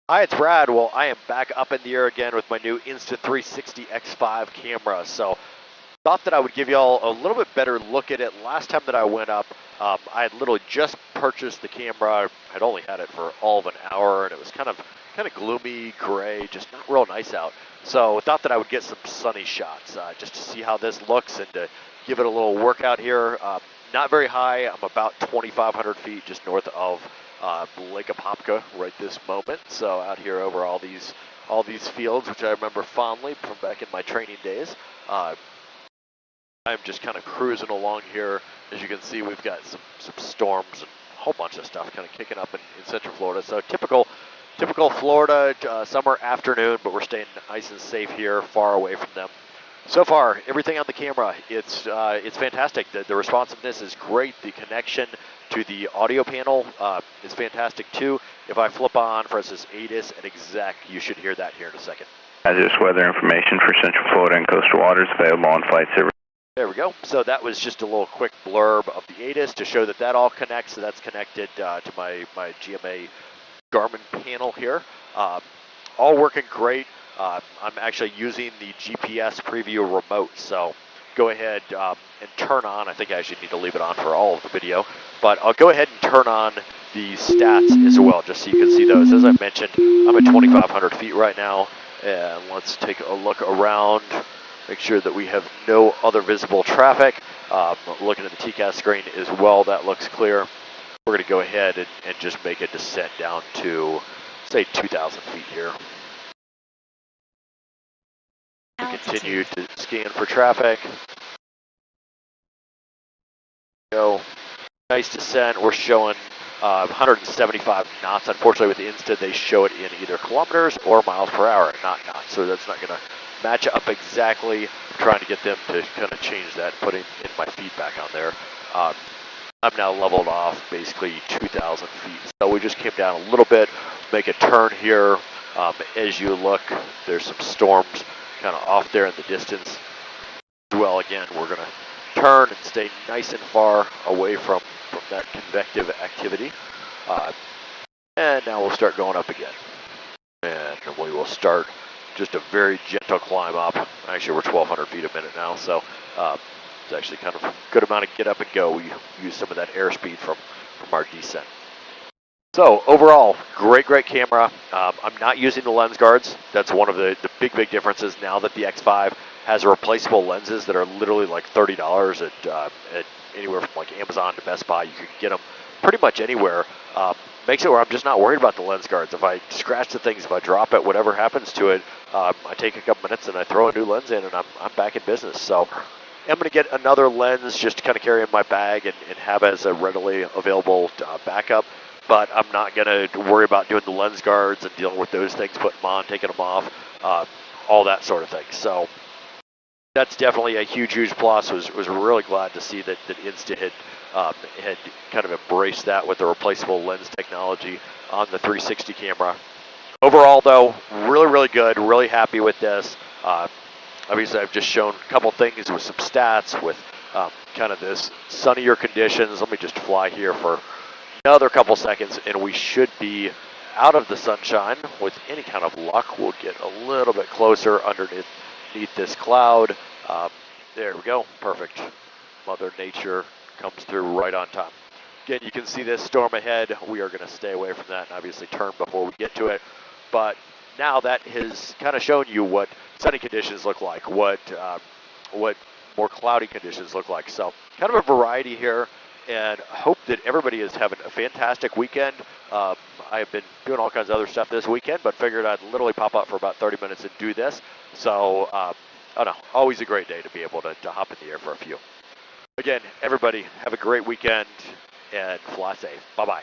Hi, it's Brad. Well, I am back up in the air again with my new Insta360 X5 camera. So, thought that I would give y'all a little bit better look at it. Last time that I went up, I had literally just purchased the camera. I'd only had it for all of an hour, and it was kind of gloomy, gray, just not real nice out. So, thought that I would get some sunny shots just to see how this looks and to give it a little workout here. Not very high. I'm about 2,500 feet just north of Lake Apopka right this moment. So out here over all these fields, which I remember fondly from back in my training days. I'm just kind of cruising along here. As you can see, we've got some storms and a whole bunch of stuff kind of kicking up in Central Florida. So typical Florida summer afternoon, but we're staying nice and safe here, far away from them. So far, everything on the camera, it's fantastic. The responsiveness is great. The connection to the audio panel is fantastic too. If I flip on, for instance, ATIS and exec, you should hear that here in a second. This weather information for Central Florida and coastal waters available on flight service. There we go. So that was just a little quick blurb of the ATIS to show that all connects. So that's connected to my GMA Garmin panel here. All working great. I'm actually using the GPS preview remote, so go ahead and turn on. I think I actually need to leave it on for all of the video, but I'll go ahead and turn on the stats as well, just so you can see those. As I mentioned, I'm at 2,500 feet right now, and let's take a look around, make sure that we have no other visible traffic. Looking at the TCAS screen as well, that looks clear. We're going to go ahead and just make a descent down to, say, 2,000 feet here. Continue to scan for traffic. Go. Nice descent. We're showing 175 knots. Unfortunately, with the Insta, they show it in either kilometers or miles per hour, not knots. So that's not going to match up exactly. I'm trying to get them to kind of change that, putting in my feedback on there. I'm now leveled off basically 2,000 feet. So we just came down a little bit, make a turn here. As you look, there's some storms kind of off there in the distance. Well, again, we're going to turn and stay nice and far away from that convective activity. And now we'll start going up again. And we will start just a very gentle climb up. Actually, we're 1,200 feet a minute now, so it's actually kind of a good amount of get up and go. We use some of that airspeed from our descent. So overall, great camera. I'm not using the lens guards. That's one of the big differences now that the X5 has replaceable lenses that are literally like $30 at anywhere from like Amazon to Best Buy. You can get them pretty much anywhere. Makes it where I'm just not worried about the lens guards. If I scratch the things, if I drop it, whatever happens to it, I take a couple minutes and I throw a new lens in and I'm back in business. So I'm going to get another lens just to kind of carry in my bag and have as a readily available backup. But I'm not going to worry about doing the lens guards and dealing with those things, putting them on, taking them off, all that sort of thing. So that's definitely a huge plus. Was really glad to see that Insta had kind of embraced that with the replaceable lens technology on the 360 camera. Overall, though, really good. Really happy with this. Obviously, I've just shown a couple things with some stats with kind of this sunnier conditions. Let me just fly here for another couple seconds, and we should be out of the sunshine. With any kind of luck, we'll get a little bit closer underneath this cloud. There we go. Perfect. Mother Nature comes through right on time. Again, you can see this storm ahead. We are going to stay away from that and obviously turn before we get to it. But now that has kind of shown you what sunny conditions look like, what more cloudy conditions look like. So kind of a variety here. And hope that everybody is having a fantastic weekend. I have been doing all kinds of other stuff this weekend, but figured I'd literally pop up for about 30 minutes and do this. So, I don't know, always a great day to be able to hop in the air for a few. Again, everybody, have a great weekend and fly safe. Bye-bye.